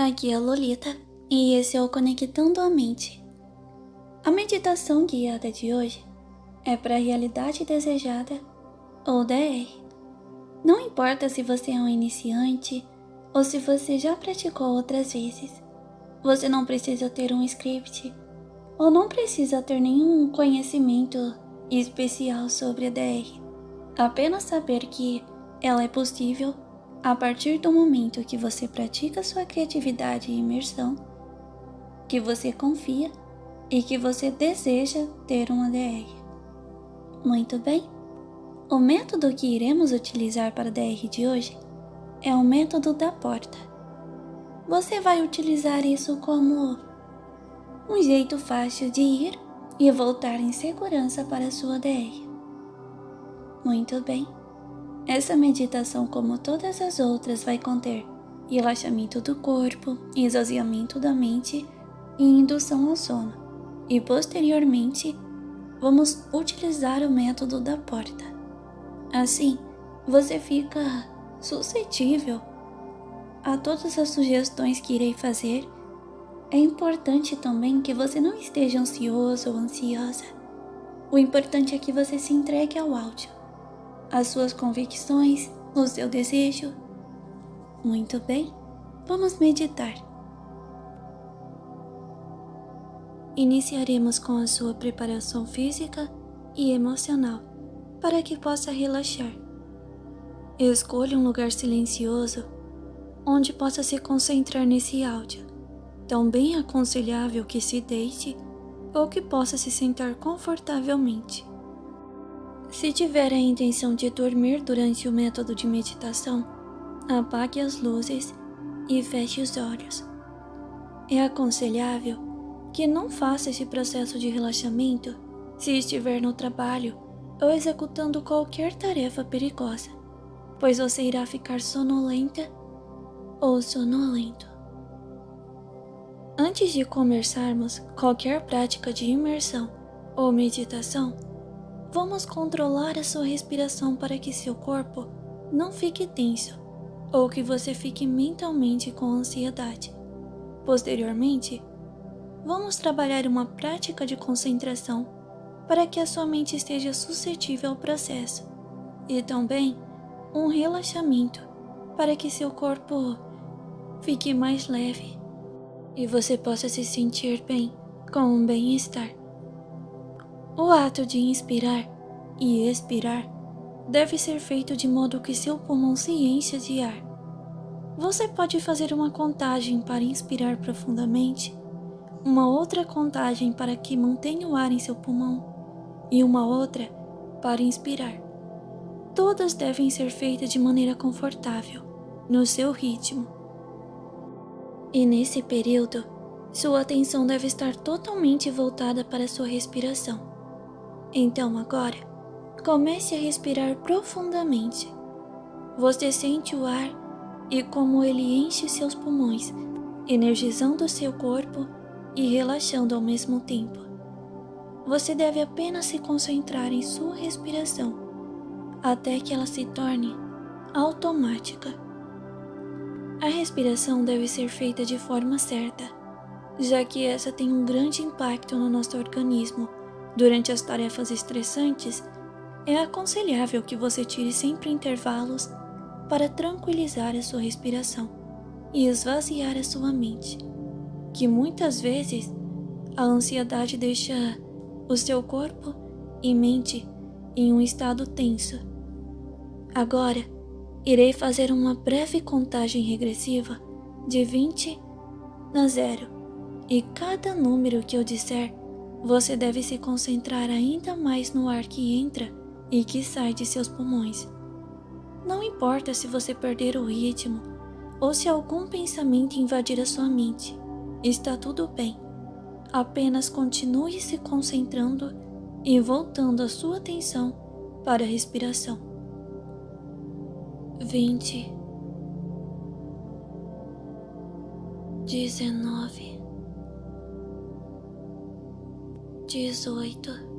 Aqui é a Lolita e esse é o Conectando a Mente. A meditação guiada de hoje é para a realidade desejada ou DR. Não importa se você é um iniciante ou se você já praticou outras vezes. Você não precisa ter um script ou não precisa ter nenhum conhecimento especial sobre a DR. Apenas saber que ela é possível a partir do momento que você pratica sua criatividade e imersão, que você confia e que você deseja ter uma DR. Muito bem, o método que iremos utilizar para a DR de hoje é o método da porta. Você vai utilizar isso como um jeito fácil de ir e voltar em segurança para a sua DR. Muito bem. Essa meditação, como todas as outras, vai conter relaxamento do corpo, esvaziamento da mente e indução ao sono. E posteriormente, vamos utilizar o método da porta. Assim, você fica suscetível a todas as sugestões que irei fazer. É importante também que você não esteja ansioso ou ansiosa. O importante é que você se entregue ao áudio, as suas convicções, o seu desejo. Muito bem, vamos meditar. Iniciaremos com a sua preparação física e emocional para que possa relaxar. Escolha um lugar silencioso onde possa se concentrar nesse áudio. Também é aconselhável que se deite ou que possa se sentar confortavelmente. Se tiver a intenção de dormir durante o método de meditação, apague as luzes e feche os olhos. É aconselhável que não faça esse processo de relaxamento se estiver no trabalho ou executando qualquer tarefa perigosa, pois você irá ficar sonolenta ou sonolento. Antes de começarmos qualquer prática de imersão ou meditação, vamos controlar a sua respiração para que seu corpo não fique tenso ou que você fique mentalmente com ansiedade. Posteriormente, vamos trabalhar uma prática de concentração para que a sua mente esteja suscetível ao processo e também um relaxamento para que seu corpo fique mais leve e você possa se sentir bem, com um bem-estar. O ato de inspirar e expirar deve ser feito de modo que seu pulmão se encha de ar. Você pode fazer uma contagem para inspirar profundamente, uma outra contagem para que mantenha o ar em seu pulmão e uma outra para inspirar. Todas devem ser feitas de maneira confortável, no seu ritmo. E nesse período, sua atenção deve estar totalmente voltada para a sua respiração. Então agora, comece a respirar profundamente. Você sente o ar e como ele enche seus pulmões, energizando seu corpo e relaxando ao mesmo tempo. Você deve apenas se concentrar em sua respiração, até que ela se torne automática. A respiração deve ser feita de forma certa, já que essa tem um grande impacto no nosso organismo. Durante as tarefas estressantes, é aconselhável que você tire sempre intervalos para tranquilizar a sua respiração e esvaziar a sua mente, que muitas vezes a ansiedade deixa o seu corpo e mente em um estado tenso. Agora, irei fazer uma breve contagem regressiva de 20 a 0 e cada número que eu disser, você deve se concentrar ainda mais no ar que entra e que sai de seus pulmões. Não importa se você perder o ritmo ou se algum pensamento invadir a sua mente, está tudo bem. Apenas continue se concentrando e voltando a sua atenção para a respiração. 20, 19, 18,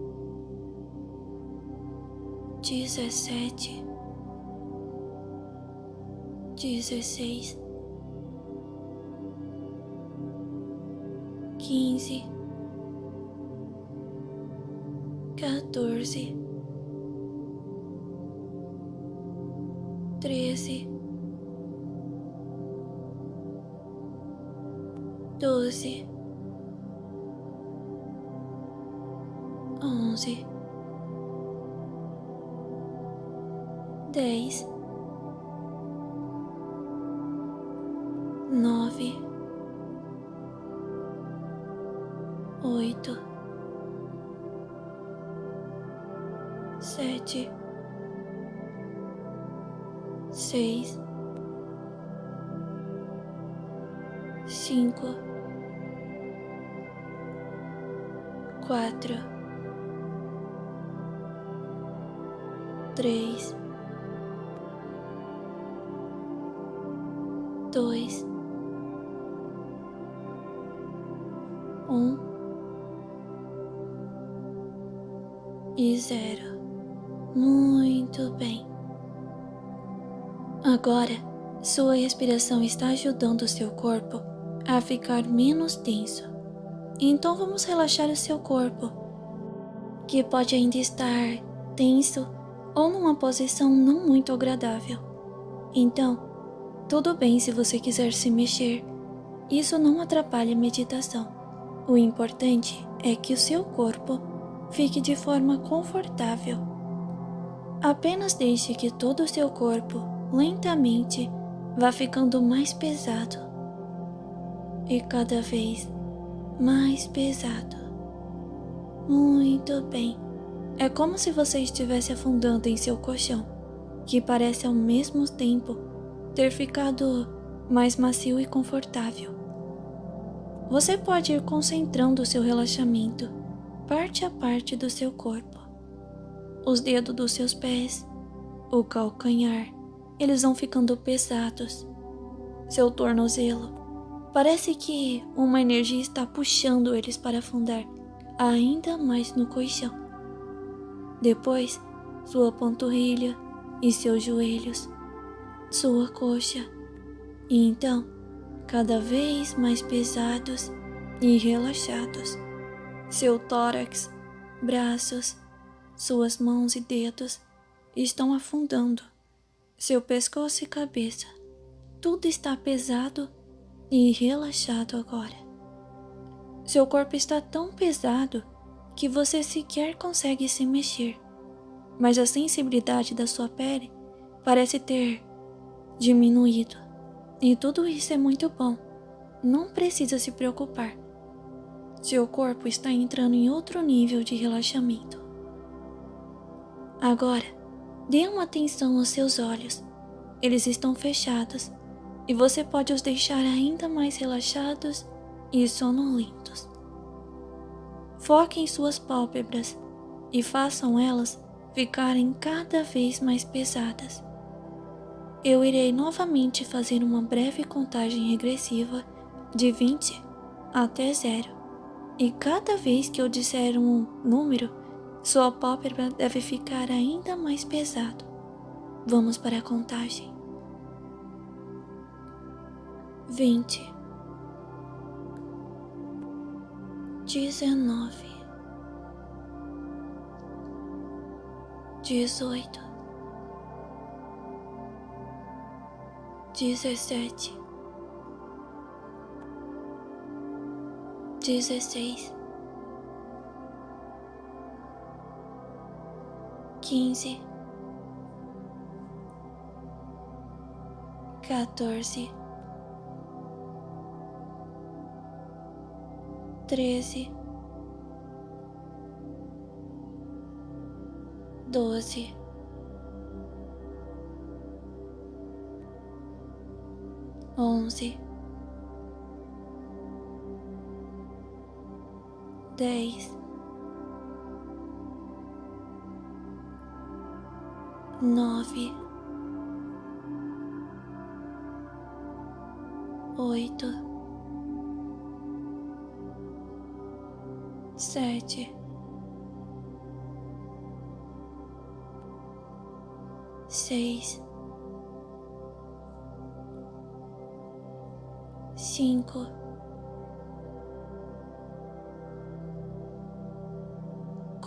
17, 16, 15, 14, 13, 12, 11, 10, 9, 8, 7, 6, 5, 4, 3, 2, 1 e 0. Muito bem. Agora, sua respiração está ajudando o seu corpo a ficar menos tenso. Então vamos relaxar o seu corpo, que pode ainda estar tenso ou numa posição não muito agradável. Então, tudo bem se você quiser se mexer. Isso não atrapalha a meditação. O importante é que o seu corpo fique de forma confortável. Apenas deixe que todo o seu corpo lentamente vá ficando mais pesado e cada vez mais pesado. Muito bem. É como se você estivesse afundando em seu colchão, que parece ao mesmo tempo ter ficado mais macio e confortável. Você pode ir concentrando o seu relaxamento parte a parte do seu corpo. Os dedos dos seus pés, o calcanhar, eles vão ficando pesados. Seu tornozelo, parece que uma energia está puxando eles para afundar ainda mais no colchão. Depois, sua panturrilha e seus joelhos, sua coxa, e então, cada vez mais pesados e relaxados. Seu tórax, braços, suas mãos e dedos estão afundando. Seu pescoço e cabeça, tudo está pesado e relaxado agora. Seu corpo está tão pesado que você sequer consegue se mexer, mas a sensibilidade da sua pele parece ter diminuído. E tudo isso é muito bom. Não precisa se preocupar. Seu corpo está entrando em outro nível de relaxamento. Agora, dê uma atenção aos seus olhos. Eles estão fechados e você pode os deixar ainda mais relaxados e sonolentos. Foque em suas pálpebras e façam elas ficarem cada vez mais pesadas. Eu irei novamente fazer uma breve contagem regressiva de 20 até 0. E cada vez que eu disser um número, sua pálpebra deve ficar ainda mais pesado. Vamos para a contagem. 20, 19, 18, 17, 16, 15, 14, 13, 12, 11, 10, 9, 8, 7, 6, 5,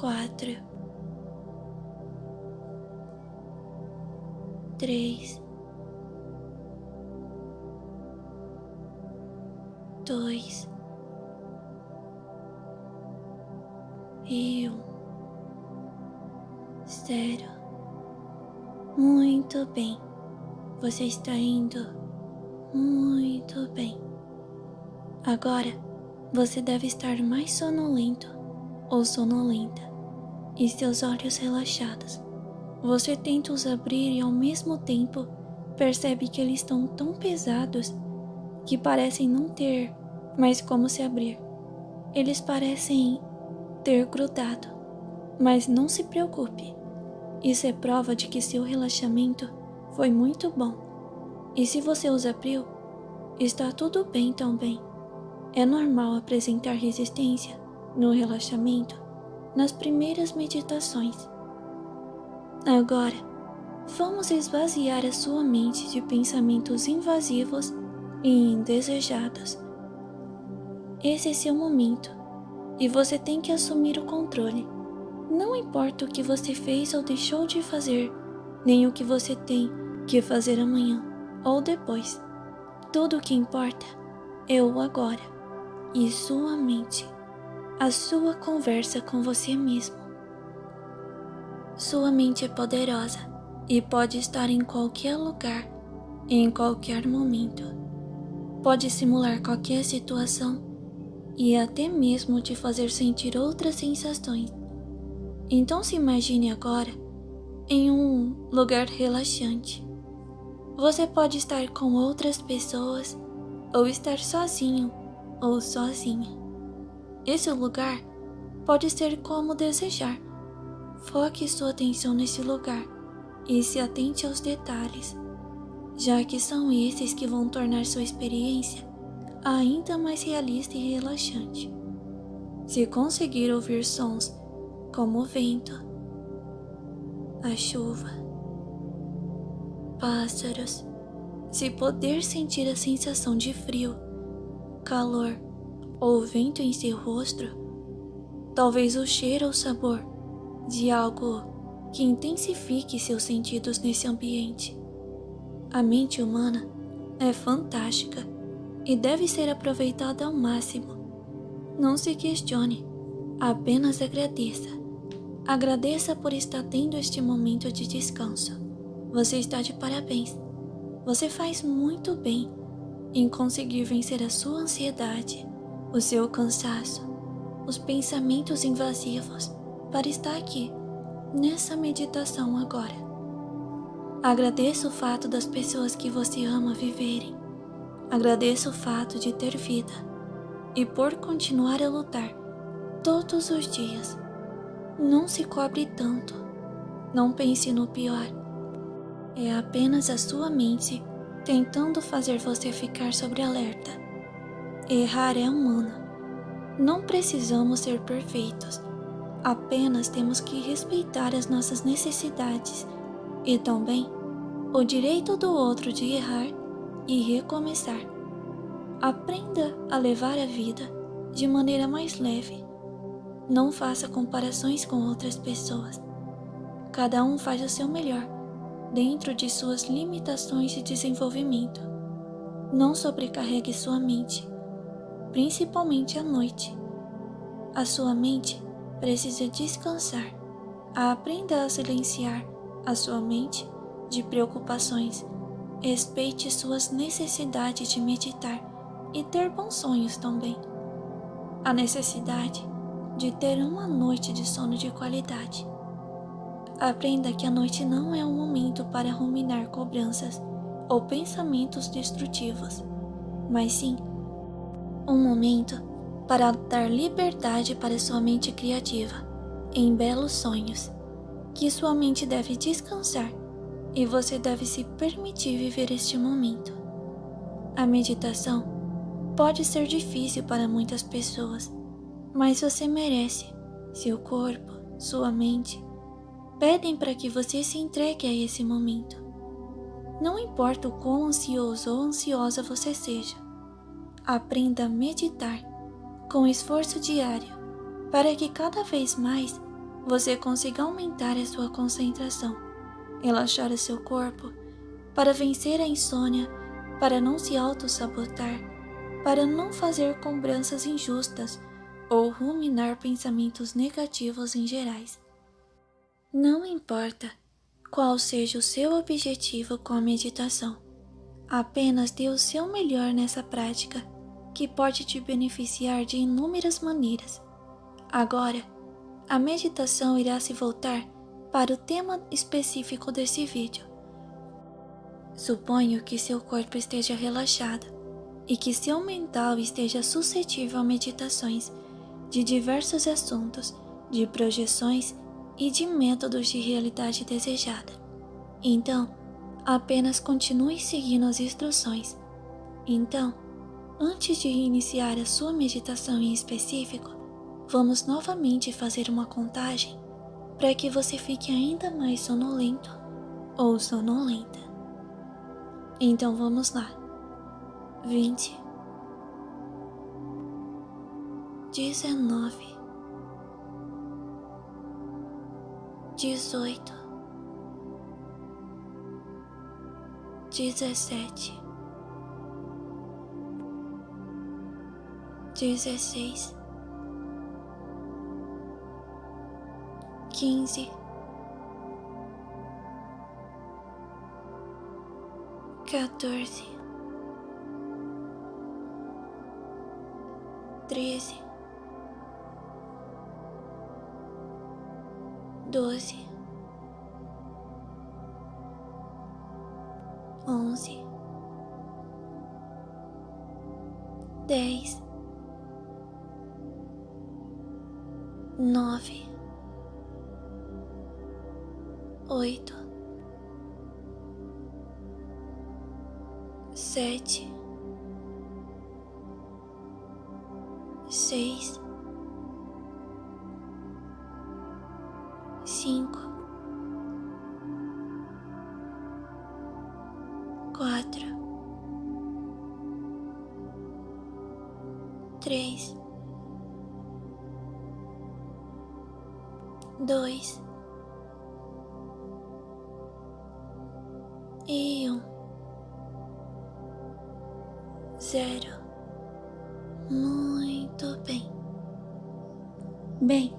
4, 3, 2 e 1. 0. Muito bem. Você está indo muito bem. Agora, você deve estar mais sonolento ou sonolenta e seus olhos relaxados. Você tenta os abrir e ao mesmo tempo percebe que eles estão tão pesados que parecem não ter mais como se abrir. Eles parecem ter grudado, mas não se preocupe. Isso é prova de que seu relaxamento foi muito bom. E se você os abriu, está tudo bem também. É normal apresentar resistência no relaxamento nas primeiras meditações. Agora, vamos esvaziar a sua mente de pensamentos invasivos e indesejados. Esse é seu momento e você tem que assumir o controle. Não importa o que você fez ou deixou de fazer, nem o que você tem que fazer amanhã ou depois. Tudo o que importa é o agora e sua mente, a sua conversa com você mesmo. Sua mente é poderosa e pode estar em qualquer lugar, em qualquer momento. Pode simular qualquer situação e até mesmo te fazer sentir outras sensações. Então se imagine agora em um lugar relaxante. Você pode estar com outras pessoas ou estar sozinho ou sozinha. Esse lugar pode ser como desejar. Foque sua atenção nesse lugar e se atente aos detalhes, já que são esses que vão tornar sua experiência ainda mais realista e relaxante. Se conseguir ouvir sons como o vento, a chuva, pássaros, se poder sentir a sensação de frio, calor ou vento em seu rosto, talvez o cheiro ou sabor de algo que intensifique seus sentidos nesse ambiente. A mente humana é fantástica e deve ser aproveitada ao máximo. Não se questione, apenas agradeça. Agradeça por estar tendo este momento de descanso. Você está de parabéns. Você faz muito bem em conseguir vencer a sua ansiedade, o seu cansaço, os pensamentos invasivos para estar aqui, nessa meditação agora. Agradeça o fato das pessoas que você ama viverem. Agradeça o fato de ter vida e por continuar a lutar todos os dias. Não se cobre tanto. Não pense no pior. É apenas a sua mente tentando fazer você ficar sob alerta. Errar é humano. Não precisamos ser perfeitos. Apenas temos que respeitar as nossas necessidades e também o direito do outro de errar e recomeçar. Aprenda a levar a vida de maneira mais leve. Não faça comparações com outras pessoas. Cada um faz o seu melhor, dentro de suas limitações de desenvolvimento. Não sobrecarregue sua mente, principalmente à noite. A sua mente precisa descansar. Aprenda a silenciar a sua mente de preocupações. Respeite suas necessidades de meditar e ter bons sonhos também. A necessidade de ter uma noite de sono de qualidade. Aprenda que a noite não é um momento para ruminar cobranças ou pensamentos destrutivos, mas sim um momento para dar liberdade para sua mente criativa em belos sonhos, que sua mente deve descansar e você deve se permitir viver este momento. A meditação pode ser difícil para muitas pessoas, mas você merece. Seu corpo, sua mente pedem para que você se entregue a esse momento. Não importa o quão ansioso ou ansiosa você seja, aprenda a meditar com esforço diário para que cada vez mais você consiga aumentar a sua concentração, relaxar o seu corpo, para vencer a insônia, para não se auto-sabotar, para não fazer cobranças injustas ou ruminar pensamentos negativos em gerais. Não importa qual seja o seu objetivo com a meditação, apenas dê o seu melhor nessa prática, que pode te beneficiar de inúmeras maneiras. Agora, a meditação irá se voltar para o tema específico desse vídeo. Suponho que seu corpo esteja relaxado e que seu mental esteja suscetível a meditações de diversos assuntos, de projeções e de métodos de realidade desejada. Então, apenas continue seguindo as instruções. Então, antes de iniciar a sua meditação em específico, vamos novamente fazer uma contagem para que você fique ainda mais sonolento ou sonolenta. Então vamos lá. 20, 19, 18, 17, 16, 15, 14, 13, 12, 11, 10, 9, 8, 7, 6, 5, 4, 3, 2 e 1. 0. Muito bem. Bem,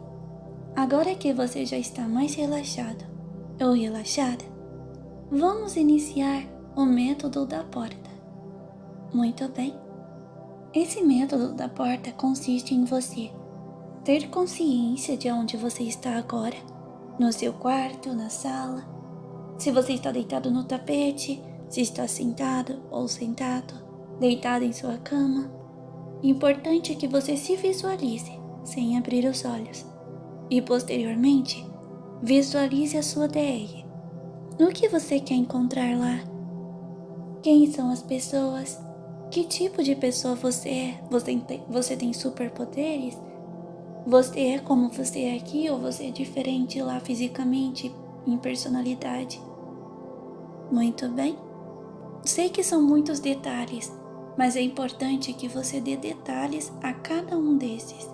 agora que você já está mais relaxado ou relaxada, vamos iniciar o método da porta. Muito bem. Esse método da porta consiste em você ter consciência de onde você está agora, no seu quarto, na sala, se você está deitado no tapete, se está sentado ou sentado, deitado em sua cama. Importante é que você se visualize sem abrir os olhos e posteriormente visualize a sua DR. O que você quer encontrar lá? Quem são as pessoas? Que tipo de pessoa você é? Você tem superpoderes? Você é como você é aqui ou você é diferente lá fisicamente, em personalidade? Muito bem. Sei que são muitos detalhes, mas é importante que você dê detalhes a cada um desses.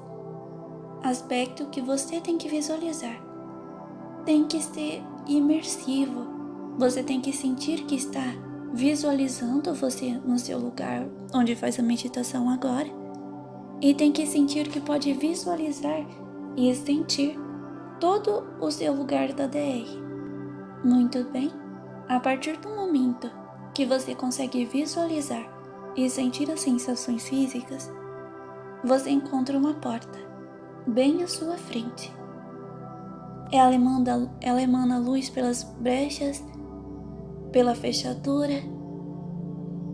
Aspecto que você tem que visualizar. Tem que ser imersivo. Você tem que sentir que está visualizando você no seu lugar onde faz a meditação agora. E tem que sentir que pode visualizar e sentir todo o seu lugar da DR. Muito bem. A partir do momento que você consegue visualizar e sentir as sensações físicas, você encontra uma porta bem à sua frente. Ela emana luz pelas brechas, pela fechadura,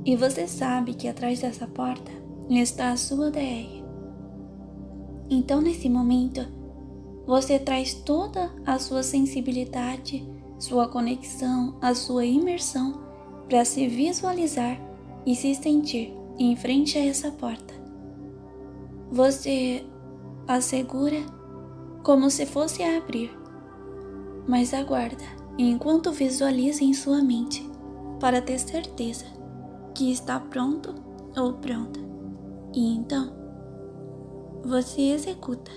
e você sabe que atrás dessa porta está a sua DR. Então, nesse momento, você traz toda a sua sensibilidade, sua conexão, a sua imersão para se visualizar e se sentir em frente a essa porta. Você a segura como se fosse a abrir, mas aguarda enquanto visualiza em sua mente para ter certeza que está pronto ou pronta. E então, você executa.